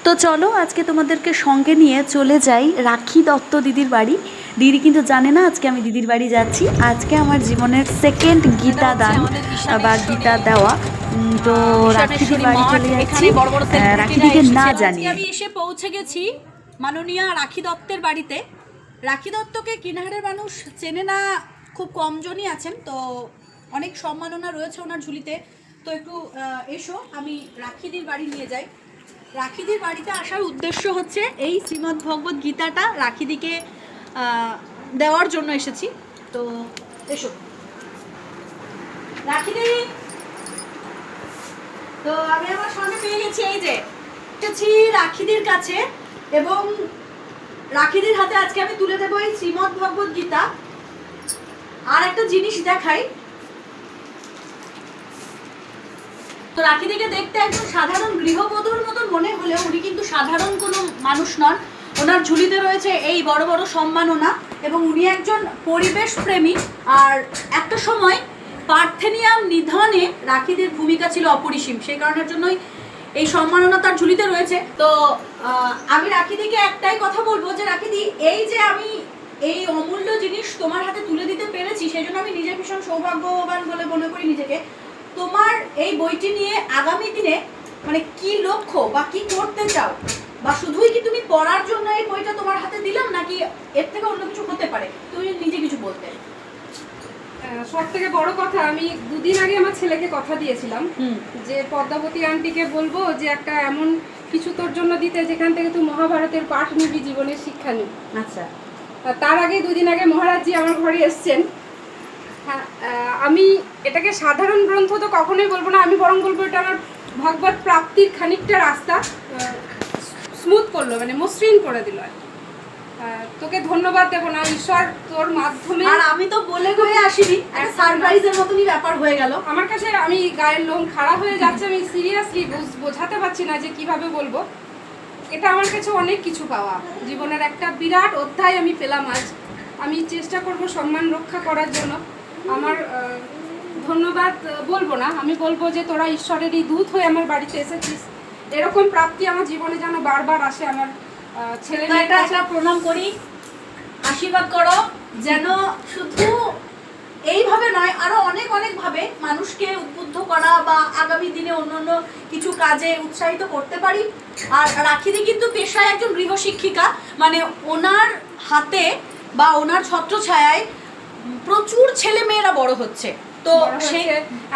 তো চলো আজকে তোমাদেরকে সঙ্গে নিয়ে চলে যাই রাখি দত্ত দিদির বাড়ি। দিদি কিন্তু জানে না আজকে আমি দিদির বাড়ি যাচ্ছি। আজকে আমার জীবনের সেকেন্ড গীতা দান বা গীতা দেওয়া। তো রাখি দিদির বাড়ি চলে যাচ্ছি রাখি দিদিকে না জানিয়ে। আমি এসে পৌঁছে গেছি মাননীয়া রাখি দত্তের বাড়িতে। রাখি দত্তকে কিনাহারের মানুষ চেনে না, খুব কমজনই আছেন, তো অনেক সম্মাননা রয়েছে ওনার ঝুলিতে। তো একটু এসো, আমি রাখিদির বাড়ি নিয়ে যাই। রাখিদির বাড়িতে আসার উদ্দেশ্য হচ্ছে এই শ্রীমদ্ ভগবত গীতাটা রাখিদিকে দেওয়ার জন্য এসেছি। তো এসো রাখিদি। তো আমি আমার সঙ্গে পেয়ে গেছি, এই যে এসেছি রাখিদির কাছে, এবং রাখিদির হাতে আজকে আমি তুলে দেবো এই শ্রীমদ্ ভগবত গীতা। আর একটা জিনিস দেখাই, তো রাখিদিকে দেখতে একদম সাধারণ গৃহবধূর মতন মনে হলেও উনি কিন্তু সাধারণ কোনো মানুষ নন। ওনার ঝুলিতে রয়েছে এই বড় বড় সম্মাননা, এবং উনি একজন পরিবেশ প্রেমী। আর একটা সময় পার্থেনিয়াম নিধনে রাখিদির ভূমিকা ছিল অপরিসীম, সেই কারণের জন্যই এই সম্মাননা তার ঝুলিতে রয়েছে। তো আমি রাখিদিকে একটাই কথা বলবো যে রাখিদি, এই যে আমি এই অমূল্য জিনিস তোমার হাতে তুলে দিতে পেরেছি, সেই জন্য আমি নিজে ভীষণ সৌভাগ্যবান বলে মনে করি নিজেকে। তোমার এই বইটি নিয়ে আগামী দিনে মানে কি লক্ষ্য বা কি করতে চাও, বা শুধুই কি তুমি পড়ার জন্য এই বইটা তোমার হাতে দিলাম, নাকি এর থেকে অন্য কিছু হতে পারে, তুমি নিজে কিছু বলতে। সব থেকে বড় কথা, আমি দুদিন আগে আমার ছেলেকে কথা দিয়েছিলাম যে পদ্মাবতী আন্টিকে বলবো যে একটা এমন কিছু তোর জন্য দিতে যেখান থেকে তুই মহাভারতের পাঠ নিবি, জীবনের শিক্ষা নিবি। আচ্ছা, তার আগে দুদিন আগে মহারাজজি আমার ঘরে এসছেন। হ্যাঁ, আমি এটাকে সাধারণ গ্রন্থ তো কখনোই বলবো না, আমি বরং বলবো এটা আমার ভগবত প্রাপ্তির খানিকটা রাস্তা স্মুথ করলো, মানে মসৃণ করে দিল। তোকে ধন্যবাদ দেবো না, ঈশ্বর তোর মাধ্যমে। আর আমি তো বলে গিয়ে আসিনি, একটা সারপ্রাইজের মতনই ব্যাপার হয়ে গেল আমার কাছে। আমি গায়ের লোম খাড়া হয়ে যাচ্ছে, আমি সিরিয়াসলি বোঝাতে পারছি না যে কিভাবে বলবো। এটা আমার কাছে অনেক কিছু পাওয়া, জীবনের একটা বিরাট অধ্যায় আমি পেলাম আজ। আমি চেষ্টা করব সম্মান রক্ষা করার জন্য। আমার ধন্যবাদ বলবো না, আমি বলবো যে তোরা ঈশ্বরেরই দূত হয়ে আমার বাড়িতে এসেছিস। এরকম প্রাপ্তি আমার জীবনে যেন বারবার আসে। আমার ছেলে মেয়েটা একটা প্রণাম করি, আশীর্বাদ করো যেন শুধু এইভাবে নয়, আরো অনেক অনেক ভাবে মানুষকে উদ্বুদ্ধ করা বা আগামী দিনে অন্যান্য কিছু কাজে উৎসাহিত করতে পারি। আর রাখিদি কিন্তু পেশায় একজন গৃহশিক্ষিকা, মানে ওনার হাতে বা ওনার ছত্রছায়ায় প্রচুর ছেলে মেয়েরা বড় হচ্ছে। তো সে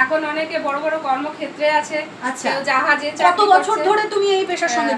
এখন অনেকে বড় বড় কর্মক্ষেত্রে আছে। আচ্ছা, জাহাজে কত বছর ধরে তুমি এই পেশার সঙ্গে